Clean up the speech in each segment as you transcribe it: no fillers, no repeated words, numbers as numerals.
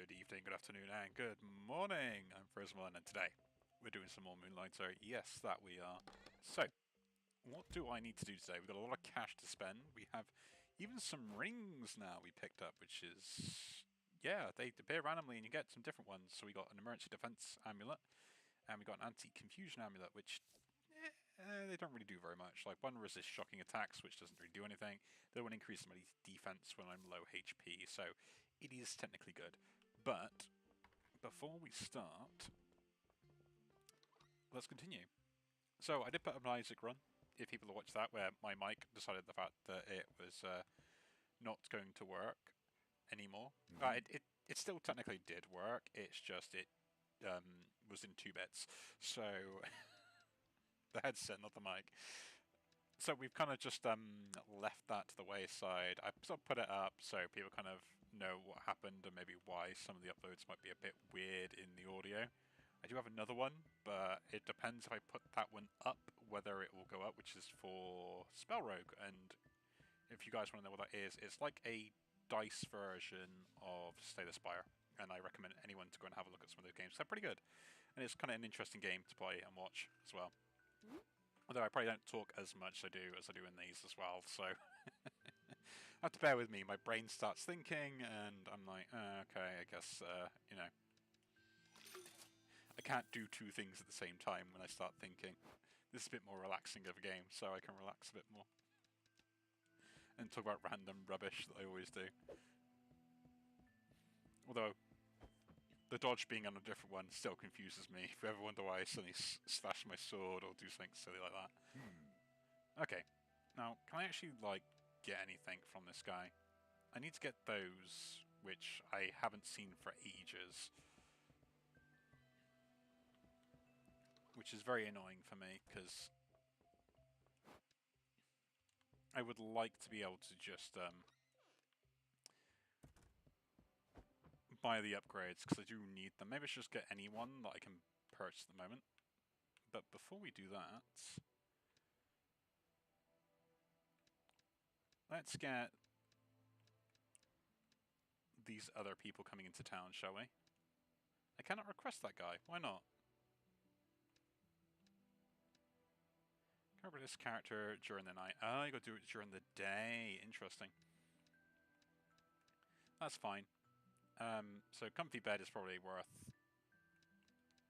Good evening, good afternoon, and good morning. I'm Frisman, and today we're doing some more MoonLighter. Yes, that we are. So, what do I need to do today? We've got a lot of cash to spend. We have even some rings now we picked up, which is... yeah, they appear randomly and you get some different ones. So we got an emergency defense amulet, and we got an anti-confusion amulet, which... they don't really do very much. Like, one resists shocking attacks, which doesn't really do anything. The other one increases my defense when I'm low HP, so it is technically good. But before we start, let's continue. So I did put up an Isaac run, if people have watched that, where my mic decided the fact that it was not going to work anymore. It still technically did work, it's just it was in 2 bits. So... the headset, not the mic. So we've kind of just left that to the wayside. I sort of put it up so people kind of know what happened and maybe why some of the uploads might be a bit weird in the audio. I do have another one, but it depends if I put that one up, whether it will go up, which is for Spell Rogue. And if you guys want to know what that is, it's like a dice version of Slay the Spire. And I recommend anyone to go and have a look at some of those games. They're pretty good. And it's kind of an interesting game to play and watch as well. Although I probably don't talk as much as I do in these as well, so have to bear with me. My brain starts thinking, and I'm like, okay, I guess, you know, I can't do 2 things at the same time when I start thinking. This is a bit more relaxing of a game, so I can relax a bit more. And talk about random rubbish that I always do. Although, the dodge being on a different one still confuses me. If you ever wonder why I suddenly slash my sword or do something silly like that. Okay, now, can I actually, like, get anything from this guy? I need to get those, which I haven't seen for ages. Which is very annoying for me, because I would like to be able to just, buy the upgrades, because I do need them. Maybe I should just get anyone that I can purchase at the moment. But before we do that, let's get these other people coming into town, shall we? I cannot request that guy. Why not? Cover this character during the night. Oh, you gotta do it during the day. Interesting. That's fine. So comfy bed is probably worth...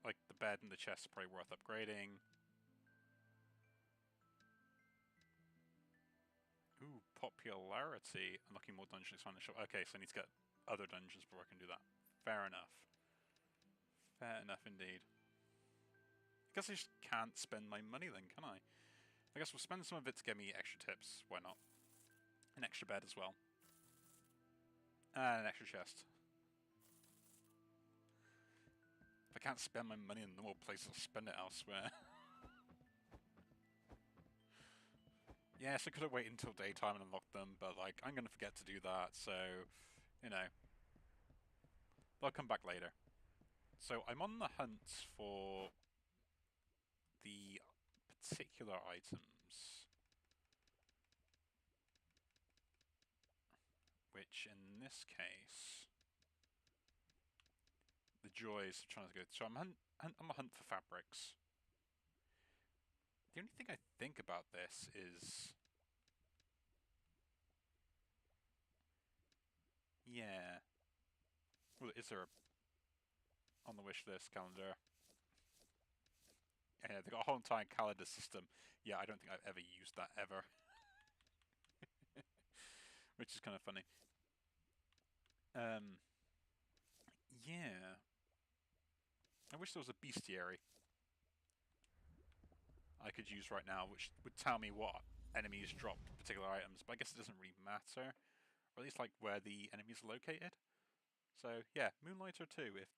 like, the bed and the chest is probably worth upgrading. Ooh, popularity. Unlocking more dungeons expand the shop. Okay, so I need to get other dungeons before I can do that. Fair enough. Fair enough indeed. I guess I just can't spend my money then, can I? I guess we'll spend some of it to get me extra tips. Why not? An extra bed as well. And an extra chest. If I can't spend my money in normal places, I'll spend it elsewhere. Yes, I could have waited until daytime and unlocked them, but like, I'm going to forget to do that, so, you know. But I'll come back later. So, I'm on the hunt for the particular items. Which, in this case... the joys of trying to go... so I'm a hunt for fabrics. The only thing I think about this is... yeah. Well, is there a... on the wish list calendar? Yeah, they've got a whole entire calendar system. Yeah, I don't think I've ever used that ever. Which is kind of funny. Yeah. I wish there was a bestiary I could use right now, which would tell me what enemies drop particular items, but I guess it doesn't really matter. Or at least, like, where the enemies are located. So, yeah, Moonlighter 2, if...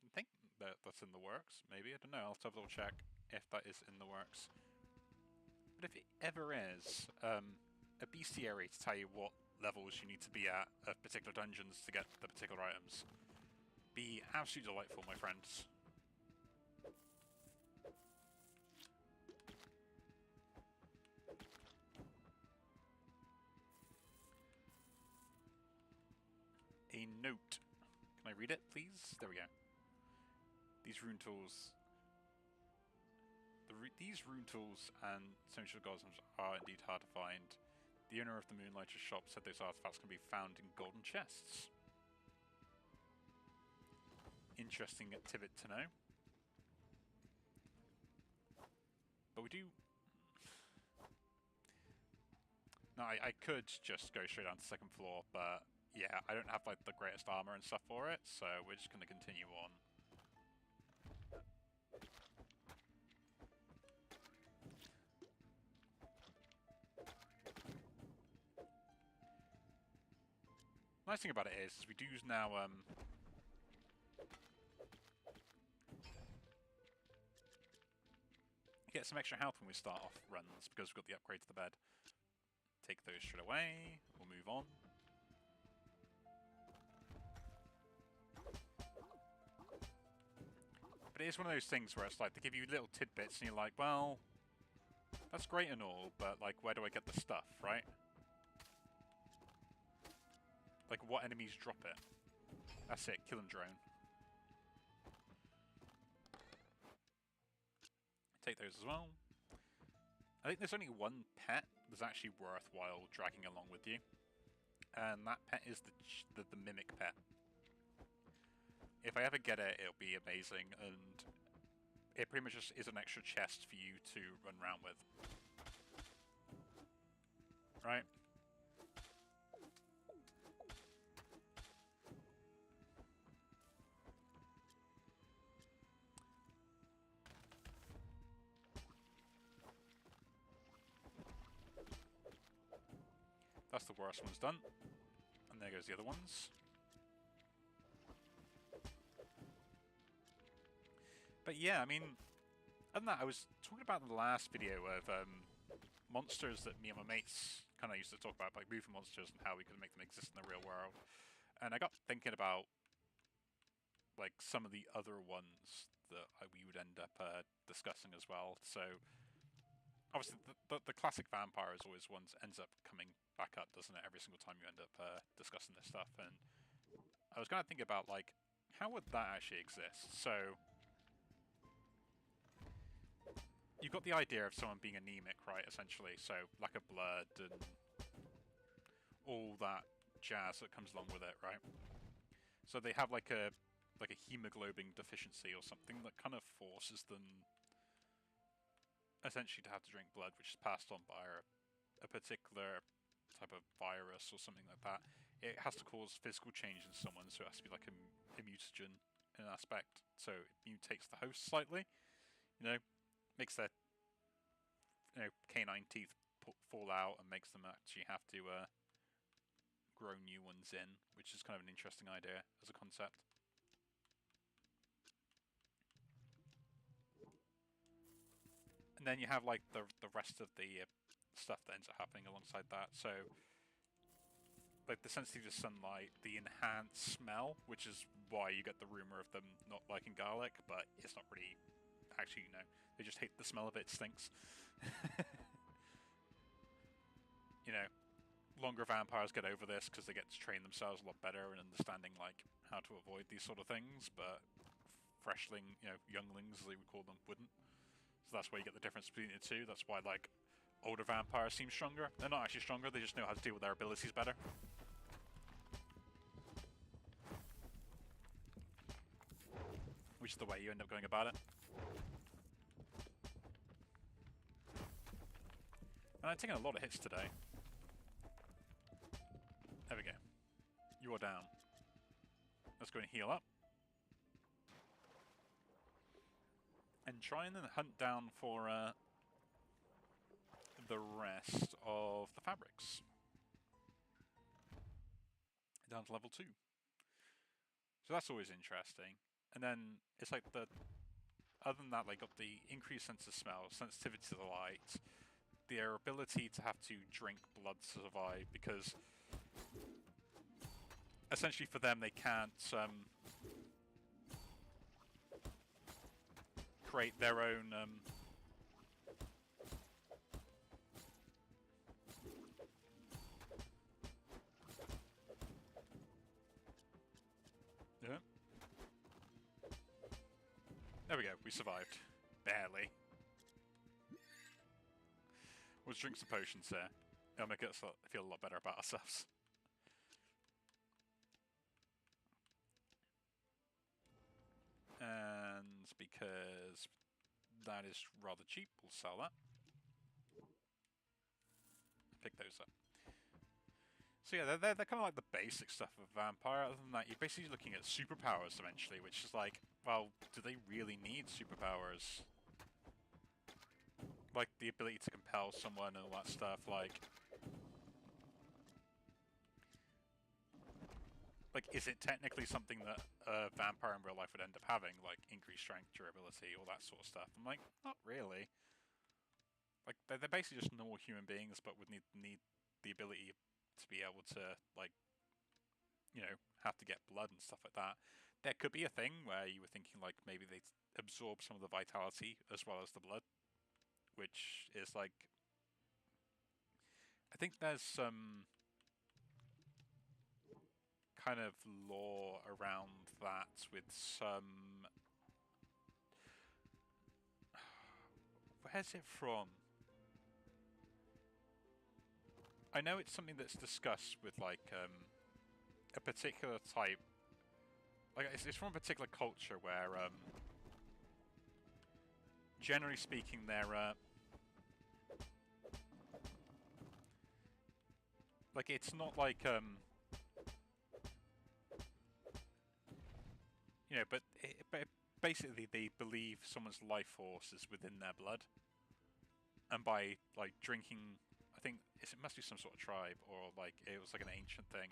I think that's in the works, maybe. I don't know, I'll have to have a little check if that is in the works. But if it ever is, a bestiary to tell you what levels you need to be at of particular dungeons to get the particular items. Be absolutely delightful, my friends. A note. Can I read it, please? There we go. These rune tools... These rune tools and social organisms are indeed hard to find. The owner of the MoonLighter shop said those artifacts can be found in golden chests. Interesting tidbit to know. But we do... No, I could just go straight down to the second floor, but yeah, I don't have like the greatest armor and stuff for it, so we're just going to continue on. Nice thing about it is we do now get some extra health when we start off runs because we've got the upgrade to the bed. Take those straight away. We'll move on. But it is one of those things where it's like they give you little tidbits and you're like, well, that's great and all, but like, where do I get the stuff, right? Like, what enemies drop it? That's it, kill and drone. Take those as well. I think there's only one pet that's actually worthwhile dragging along with you. And that pet is the mimic pet. If I ever get it, it'll be amazing, and it pretty much just is an extra chest for you to run around with. Right? That's the worst one's done. And there goes the other ones. But yeah, I mean, other than that, I was talking about in the last video of monsters that me and my mates kind of used to talk about, like moving monsters and how we could make them exist in the real world. And I got thinking about like some of the other ones that we would end up discussing as well. So obviously the classic vampire is always one that ends up coming back up, doesn't it, every single time you end up discussing this stuff. And I was kind of thinking about like, how would that actually exist? So you've got the idea of someone being anemic, right, essentially, so lack of blood and all that jazz that comes along with it, right? So they have like a hemoglobin deficiency or something that kind of forces them essentially to have to drink blood, which is passed on by a particular type of virus or something like that. It has to cause physical change in someone, so it has to be like a mutagen in an aspect. So it mutates the host slightly, you know, makes their canine teeth fall out and makes them actually have to grow new ones in, which is kind of an interesting idea as a concept. And then you have like the rest of the stuff that ends up happening alongside that. So like the sensitivity to sunlight, the enhanced smell, which is why you get the rumor of them not liking garlic, but it's not really actually, they just hate the smell of it. It stinks. You know, longer vampires get over this because they get to train themselves a lot better and understanding like how to avoid these sort of things, but freshling, younglings as they would call them, wouldn't. So that's why you get the difference between the two. That's why like older vampires seem stronger. They're not actually stronger, they just know how to deal with their abilities better. Which is the way you end up going about it. And I'm taking a lot of hits today. There we go. You are down. Let's go and heal up. And try and then hunt down for the rest of the fabrics. Down to level 2. So that's always interesting. And then it's like other than that, they got the increased sense of smell, sensitivity to the light, their ability to have to drink blood to survive, because essentially for them they can't create their own yeah. survived. Barely. Let's drink some potions here. It'll make us feel a lot better about ourselves. And because that is rather cheap, we'll sell that. Pick those up. So yeah, they're kind of like the basic stuff of Vampire. Other than that, you're basically looking at superpowers eventually, which is like, well, do they really need superpowers? Like the ability to compel someone and all that stuff, like is it technically something that a vampire in real life would end up having, like increased strength, durability, all that sort of stuff? I'm like, not really. Like they're basically just normal human beings, but would need the ability to be able to, like, you know, have to get blood and stuff like that. There could be a thing where you were thinking like maybe they absorb some of the vitality as well as the blood, which is like, I think there's some kind of lore around that with some... Where's it from? I know it's something that's discussed with like a particular type. Like it's from a particular culture where, generally speaking, they're like it's not like you know, but basically they believe someone's life force is within their blood, and by like drinking, I think it must be some sort of tribe, or like it was like an ancient thing.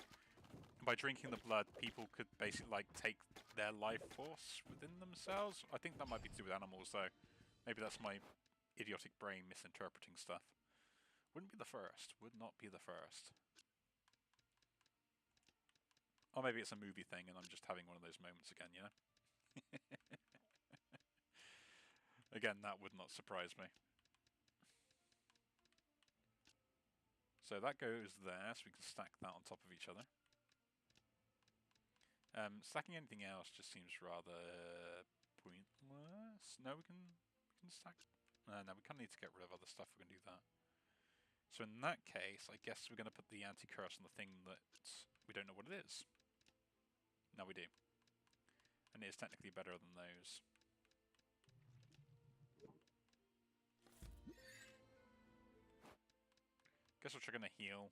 And by drinking the blood, people could basically like take their life force within themselves. I think that might be to do with animals, though. Maybe that's my idiotic brain misinterpreting stuff. Wouldn't be the first. Would not be the first. Or maybe it's a movie thing and I'm just having one of those moments again, you know? Again, that would not surprise me. So that goes there, so we can stack that on top of each other. Stacking anything else just seems rather pointless. No, we can stack... no, we kind of need to get rid of other stuff. We're going to do that. So in that case, I guess we're going to put the anti-curse on the thing that we don't know what it is. Now we do. And it is technically better than those. Guess we're going to heal.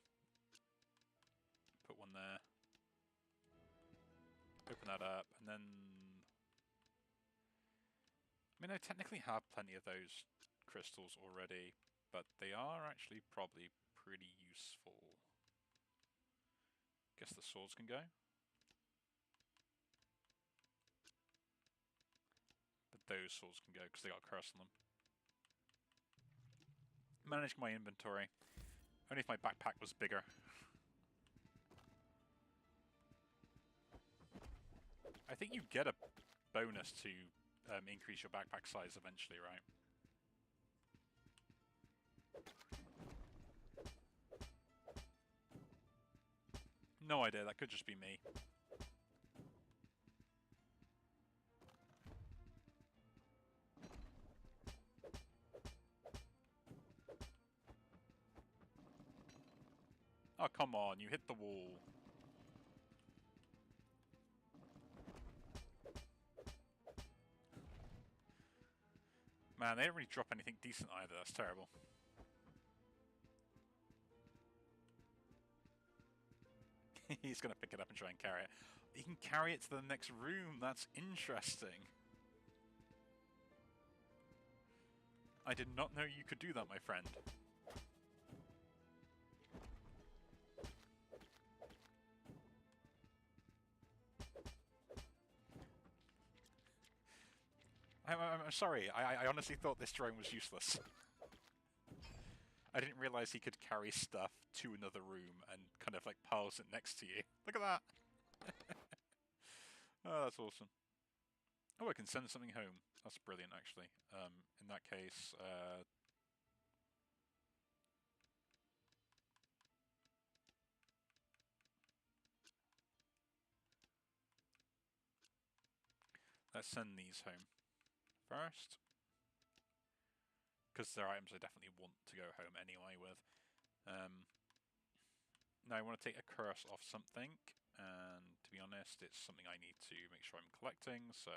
Put one there. Open that up, and then... I mean, I technically have plenty of those crystals already, but they are actually probably pretty useful. Guess the swords can go. But those swords can go, because they got a curse on them. Manage my inventory. Only if my backpack was bigger. I think you get a bonus to increase your backpack size eventually, right? No idea, that could just be me. Oh, come on, you hit the wall. Man, they don't really drop anything decent either, that's terrible. He's going to pick it up and try and carry it. He can carry it to the next room, that's interesting. I did not know you could do that, my friend. I'm sorry, I honestly thought this drone was useless. I didn't realize he could carry stuff to another room and kind of like piles it next to you. Look at that! Oh, that's awesome. Oh, I can send something home. That's brilliant, actually. In that case, let's send these home. first. Because they're items I definitely want to go home anyway with. Now I want to take a curse off something, and to be honest, it's something I need to make sure I'm collecting, so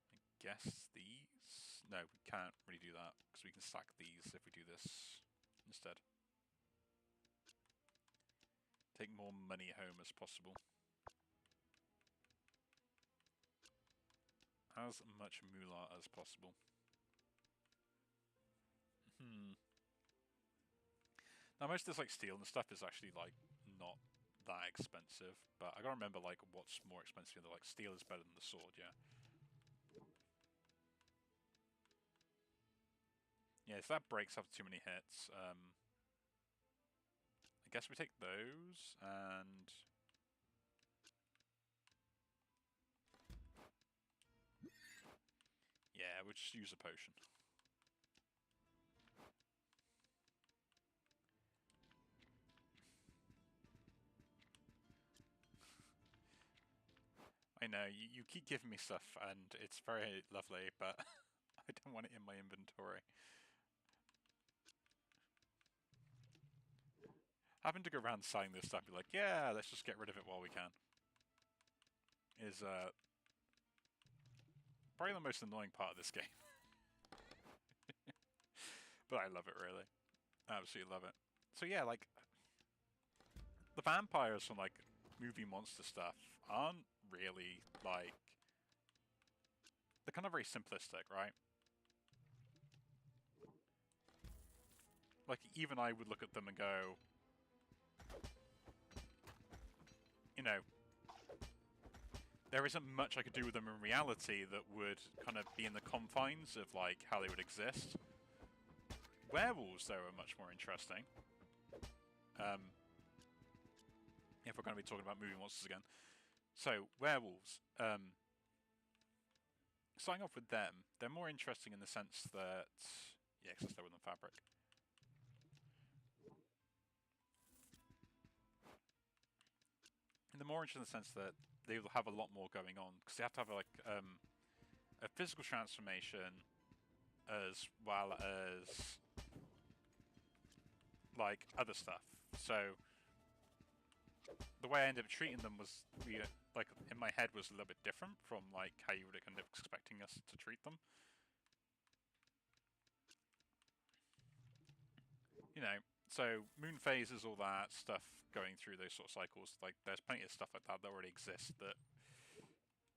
I guess these? No, we can't really do that, because we can stack these if we do this instead. Take more money home as possible. As much moolah as possible. Now most of this like steel and stuff is actually like not that expensive, but I gotta remember like what's more expensive. Like steel is better than the sword, yeah. Yeah, so that breaks after too many hits. I guess we take those and yeah, we'll just use a potion. I know, you keep giving me stuff and it's very lovely, but I don't want it in my inventory. Having to go around selling this stuff, be like, yeah, let's just get rid of it while we can. Is probably the most annoying part of this game. But I love it, really. I absolutely love it. So yeah, like, the vampires from, like, movie monster stuff aren't really, like... They're kind of very simplistic, right? Like, even I would look at them and go... You know... There isn't much I could do with them in reality that would kind of be in the confines of, like, how they would exist. Werewolves, though, are much more interesting. If we're going to be talking about movie monsters again. So, werewolves. Starting off with them, they're more interesting in the sense that... Yeah, because they're within fabric. And they're more interesting in the sense that they will have a lot more going on. Because they have to have, like, a physical transformation as well as... like, other stuff. So... The way I ended up treating them was, like, in my head was a little bit different from, like, how you would have kind of expecting us to treat them. You know, so moon phases, all that stuff going through those sort of cycles, like, there's plenty of stuff like that that already exists that,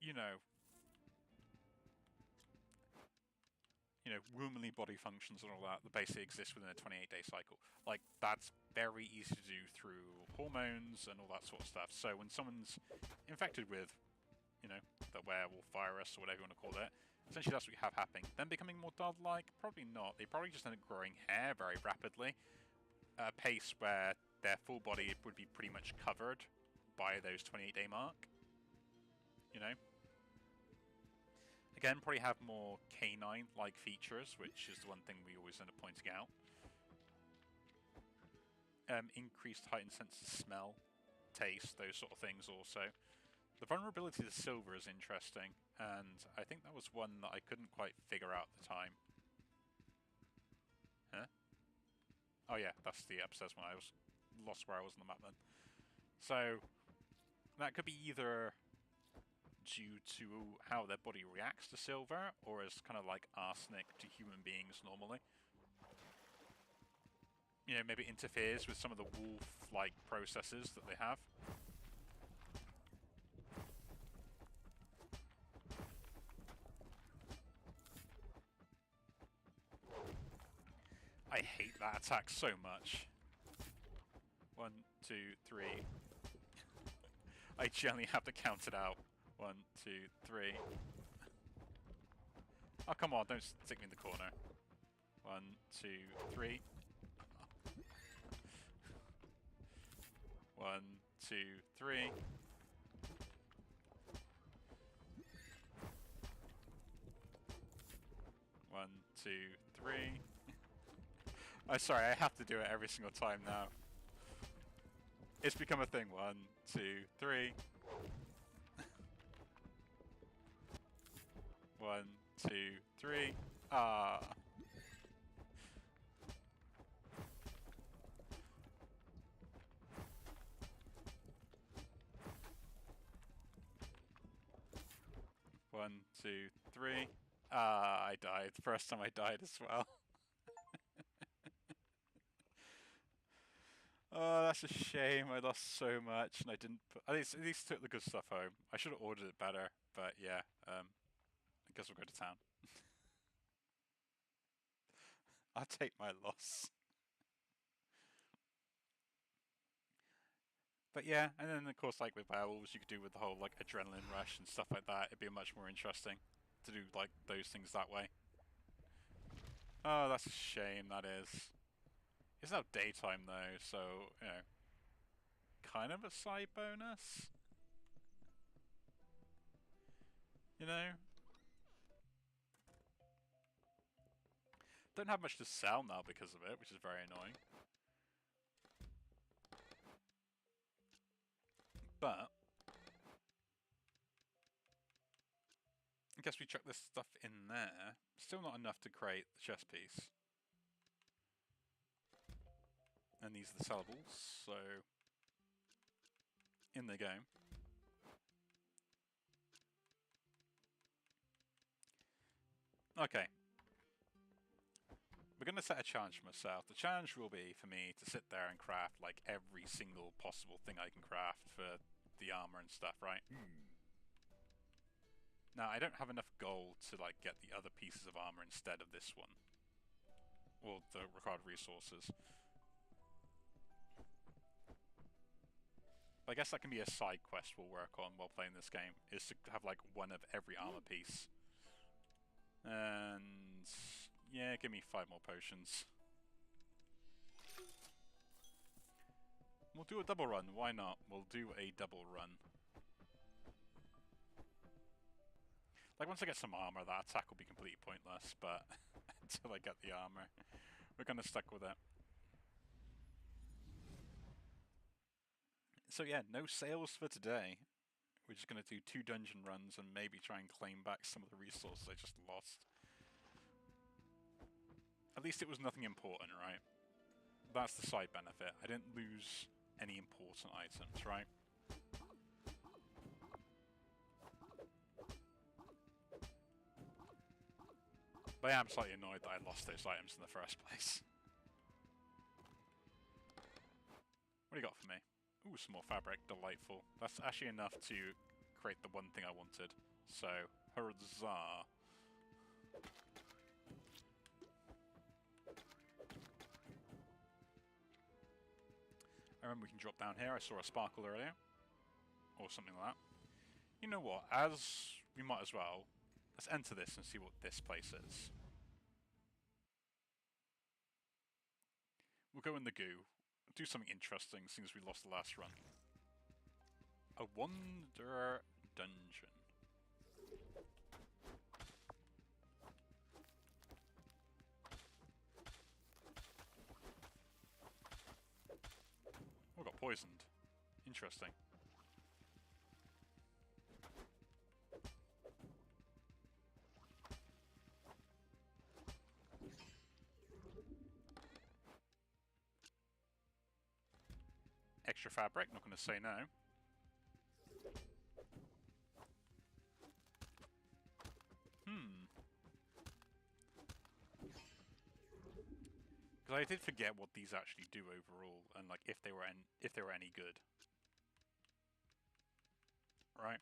you know, womanly body functions and all that basically exist within a 28-day cycle. Like, that's very easy to do through hormones and all that sort of stuff. So when someone's infected with, the werewolf virus or whatever you want to call it, essentially that's what you have happening. Them becoming more doll-like? Probably not. They probably just end up growing hair very rapidly at a pace where their full body would be pretty much covered by those 28-day mark. Again, probably have more canine-like features, which is the one thing we always end up pointing out. Increased heightened sense of smell, taste, those sort of things also. The vulnerability to silver is interesting, and I think that was one that I couldn't quite figure out at the time. Huh? Oh yeah, that's the upstairs one. I was lost where I was on the map then. So, that could be either due to how their body reacts to silver, or as kind of like arsenic to human beings normally. Maybe interferes with some of the wolf-like processes that they have. I hate that attack so much. 1, 2, 3. I generally have to count it out. 1, 2, 3. Oh, come on, don't stick me in the corner. 1, 2, 3. 1, 2, 3. One, 2, 3. I'm sorry, I have to do it every single time now. It's become a thing. 1, 2, 3. 1, 2, 3. Ah. One, two, three. Ah, I died. First time I died as well. Oh, that's a shame. I lost so much, and I didn't. At least took the good stuff home. I should have ordered it better, but yeah. I guess we'll go to town. I'll take my loss. But yeah, and then of course, like with werewolves, you could do with the whole like adrenaline rush and stuff like that. It'd be much more interesting to do like those things that way. Oh, that's a shame. That is. It's now daytime though, so you know, kind of a side bonus. You know, don't have much to sell now because of it, which is very annoying. But I guess we chuck this stuff in there. Still not enough to create the chess piece. And these are the sellables, so in they go. Okay. We're going to set a challenge for myself. The challenge will be for me to sit there and craft like every single possible thing I can craft for the armor and stuff, right? Now, I don't have enough gold to like get the other pieces of armor instead of this one. Or the required resources. I guess that can be a side quest we'll work on while playing this game, is to have like one of every armor piece. And yeah, give me 5 more potions. We'll do a double run, why not? We'll do a double run. Like once I get some armor, that attack will be completely pointless, but until I get the armor, we're gonna stick with it. So yeah, no sales for today. We're just going to do 2 dungeon runs and maybe try and claim back some of the resources I just lost. At least it was nothing important, right? That's the side benefit. I didn't lose any important items, right? But I am slightly annoyed that I lost those items in the first place. What do you got for me? Ooh, some more fabric. Delightful. That's actually enough to create the one thing I wanted. So, huzzah. I remember we can drop down here. I saw a sparkle earlier. Or something like that. You know what? We might as well. Let's enter this and see what this place is. We'll go in the goo. Do something interesting since we lost the last run. A wonder dungeon. Oh, got poisoned. Interesting. Extra fabric, not going to say no. Because I did forget what these actually do overall, and like if they were any good. Right?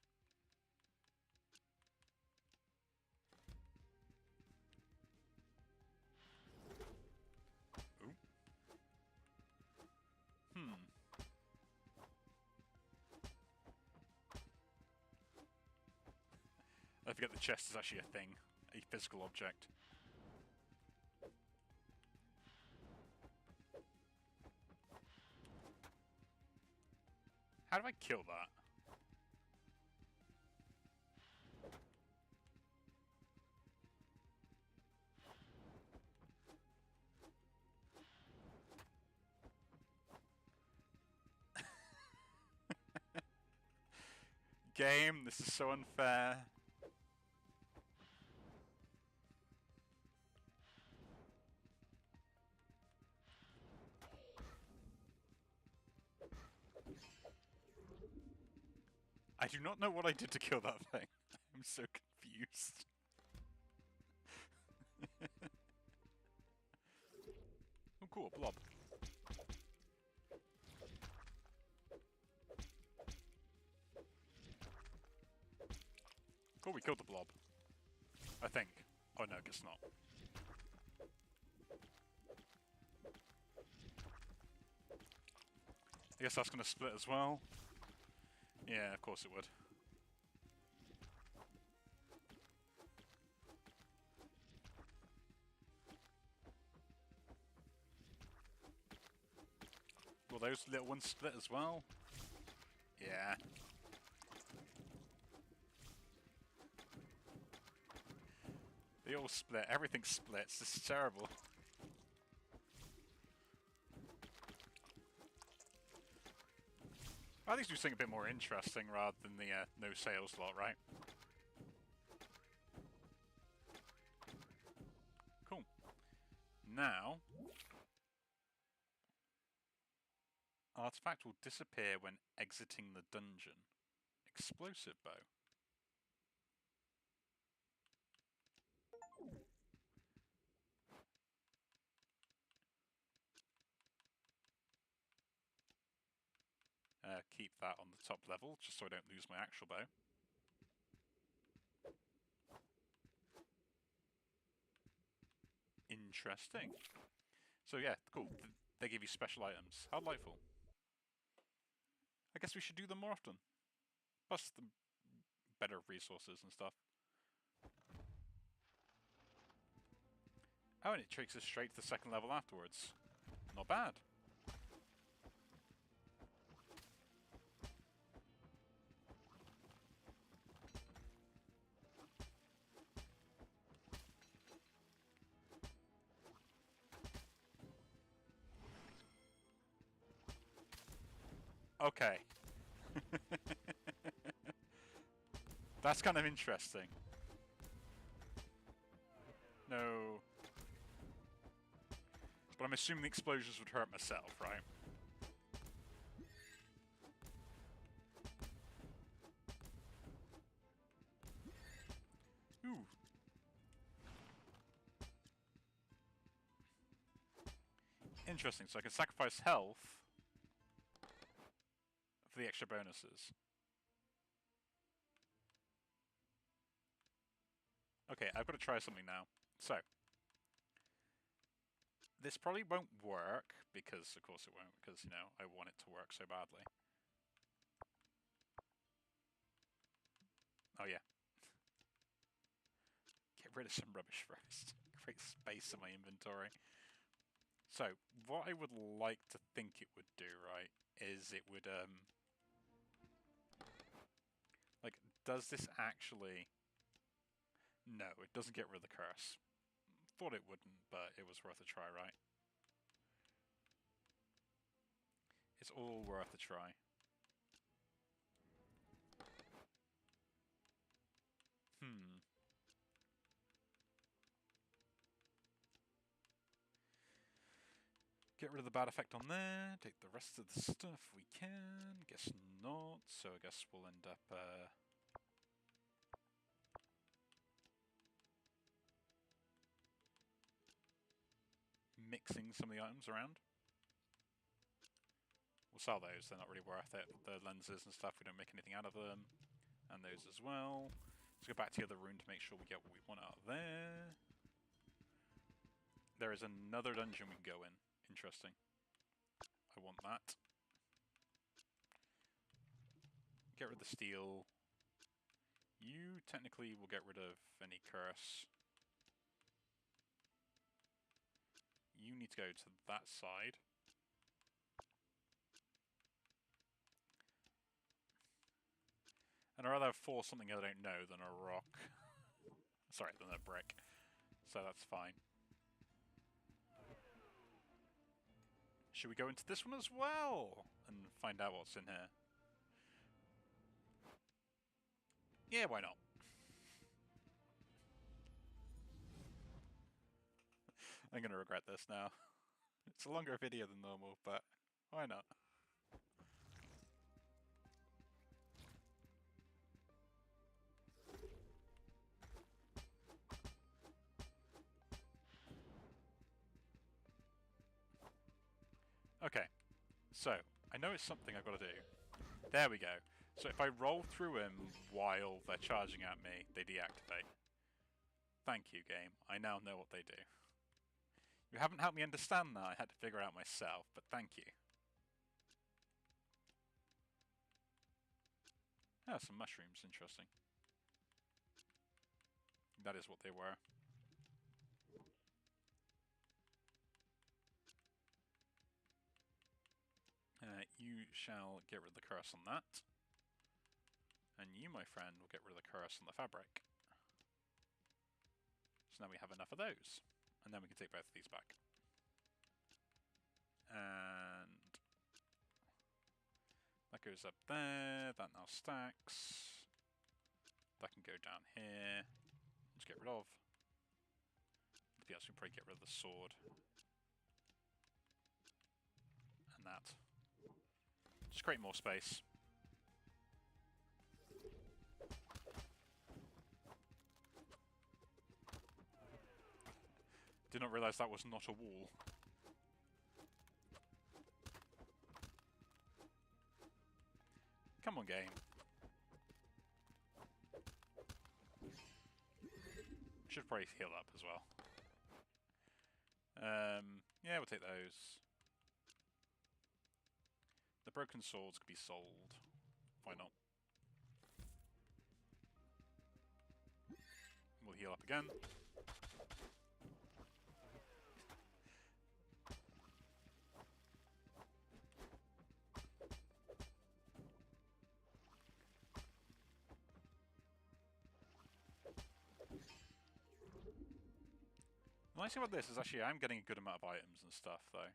Ooh. I forget the chest is actually a thing, a physical object. How do I kill that? Game, this is so unfair. I do not know what I did to kill that thing. I'm so confused. Oh, cool, blob. Cool, we killed the blob. I think. Oh no, I guess not. I guess that's going to split as well. Yeah, of course it would. Will those little ones split as well? Yeah. They all split. Everything splits. This is terrible. At least do something a bit more interesting rather than the no sales lot, right? Cool. Now, artifact will disappear when exiting the dungeon. Explosive bow. Keep that on the top level, just so I don't lose my actual bow. Interesting. So yeah, cool. They give you special items. How delightful. I guess we should do them more often. Plus the better resources and stuff. Oh, and it takes us straight to the second level afterwards. Not bad. Okay. That's kind of interesting. No. But I'm assuming the explosions would hurt myself, right? Ooh. Interesting, so I can sacrifice health for the extra bonuses. Okay, I've got to try something now. So, this probably won't work, because of course it won't, because, you know, I want it to work so badly. Oh yeah. Get rid of some rubbish first. Create space in my inventory. So, what I would like to think it would do, right, is it would, like, does this actually... No, it doesn't get rid of the curse. Thought it wouldn't, but it was worth a try, right? It's all worth a try. Get rid of the bad effect on there, take the rest of the stuff we can, guess not, so I guess we'll end up, mixing some of the items around. We'll sell those, they're not really worth it. The lenses and stuff, we don't make anything out of them. And those as well. Let's go back to the other room to make sure we get what we want out of there. There is another dungeon we can go in. Interesting. I want that. Get rid of the steel. You technically will get rid of any curse. You need to go to that side. And I'd rather force something I don't know than a rock. Sorry, than a brick. So that's fine. Should we go into this one as well? And find out what's in here? Yeah, why not? I'm gonna regret this now. It's a longer video than normal, but why not? Okay, so I know it's something I've got to do. There we go. So if I roll through them while they're charging at me, they deactivate. Thank you, game. I now know what they do. You haven't helped me understand that. I had to figure out myself, but thank you. Ah, some mushrooms. Interesting. That is what they were. You shall get rid of the curse on that. And you, my friend, will get rid of the curse on the fabric. So now we have enough of those. And then we can take both of these back. And that goes up there. That now stacks. That can go down here. Just get rid of. To be honest, we can probably get rid of the sword. And that. Just create more space. Did not realise that was not a wall. Come on, game. Should probably heal up as well. Yeah, we'll take those. The broken swords could be sold. Why not? We'll heal up again. The nice thing about this is actually I'm getting a good amount of items and stuff though.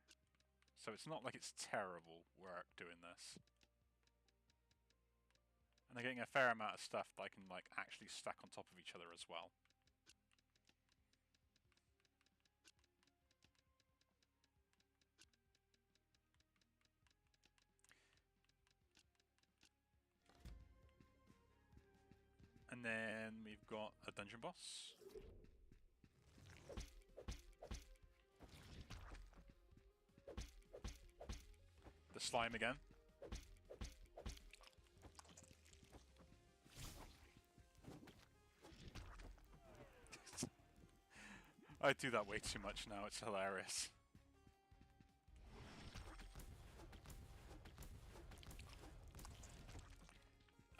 So it's not like it's terrible work doing this. And I'm getting a fair amount of stuff that I can like actually stack on top of each other as well. And then we've got a dungeon boss. The slime again. I do that way too much now, it's hilarious.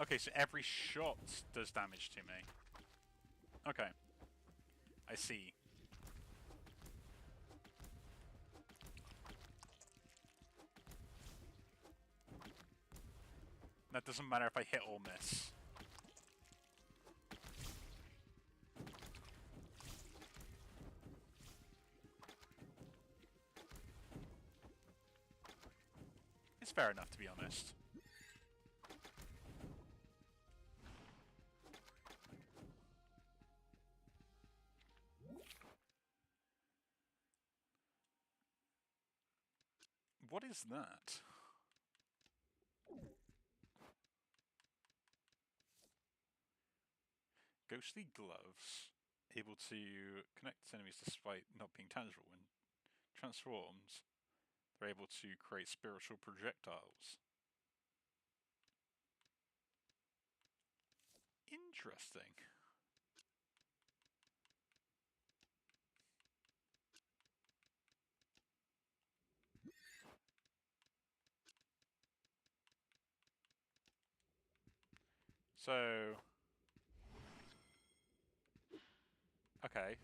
Okay, so every shot does damage to me. Okay. I see. That doesn't matter if I hit or miss. It's fair enough, to be honest. What is that? Ghostly gloves. Able to connect to enemies despite not being tangible. When transformed, they're able to create spiritual projectiles. Interesting. So... okay.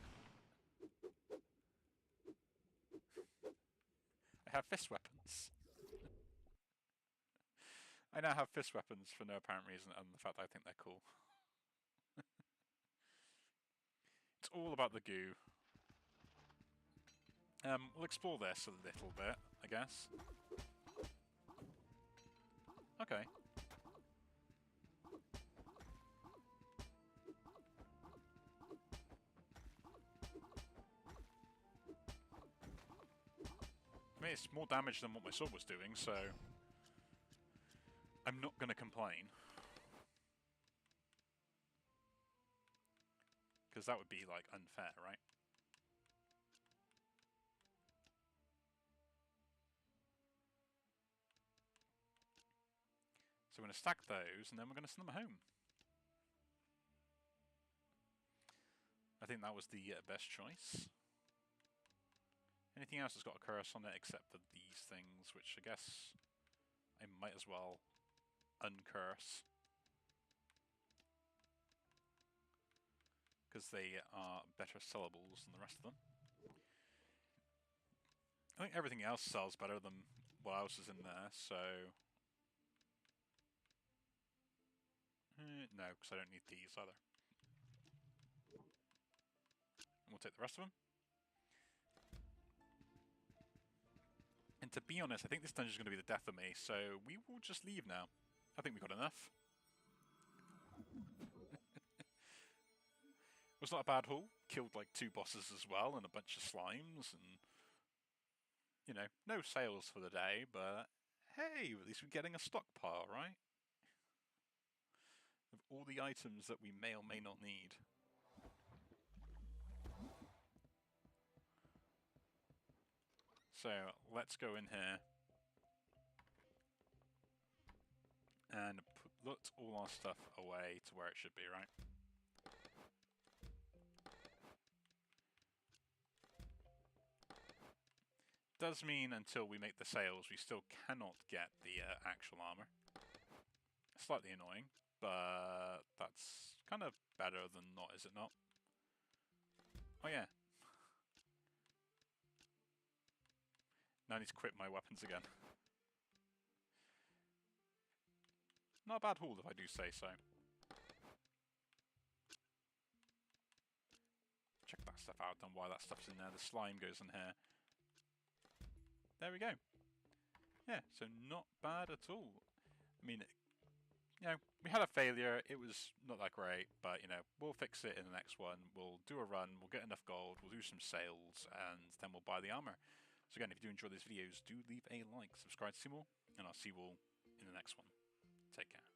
I have fist weapons. I now have fist weapons for no apparent reason, and the fact that I think they're cool. It's all about the goo. We'll explore this a little bit, I guess. Okay. I mean, it's more damage than what my sword was doing, so... I'm not going to complain. Because that would be, like, unfair, right? So we're going to stack those, and then we're going to send them home. I think that was the best choice. Anything else that's got a curse on it except for these things, which I guess I might as well uncurse. Because they are better sellables than the rest of them. I think everything else sells better than what else is in there, so... no, because I don't need these either. And we'll take the rest of them. And to be honest, I think this dungeon is going to be the death of me, so we will just leave now. I think we got enough. It was not a bad haul. Killed like 2 bosses as well, and a bunch of slimes, and... you know, no sales for the day, but hey, at least we're getting a stockpile, right? Of all the items that we may or may not need. So, let's go in here and put all our stuff away to where it should be, right? Does mean until we make the sales, we still cannot get the actual armor. Slightly annoying, but that's kind of better than not, is it not? Oh yeah. Now I need to equip my weapons again. Not a bad haul, if I do say so. Check that stuff out, and why that stuff's in there. The slime goes in here. There we go. Yeah, so not bad at all. I mean, you know, we had a failure. It was not that great, but, you know, we'll fix it in the next one. We'll do a run. We'll get enough gold. We'll do some sales, and then we'll buy the armor. So again, if you do enjoy these videos, do leave a like, subscribe to see more, and I'll see you all in the next one. Take care.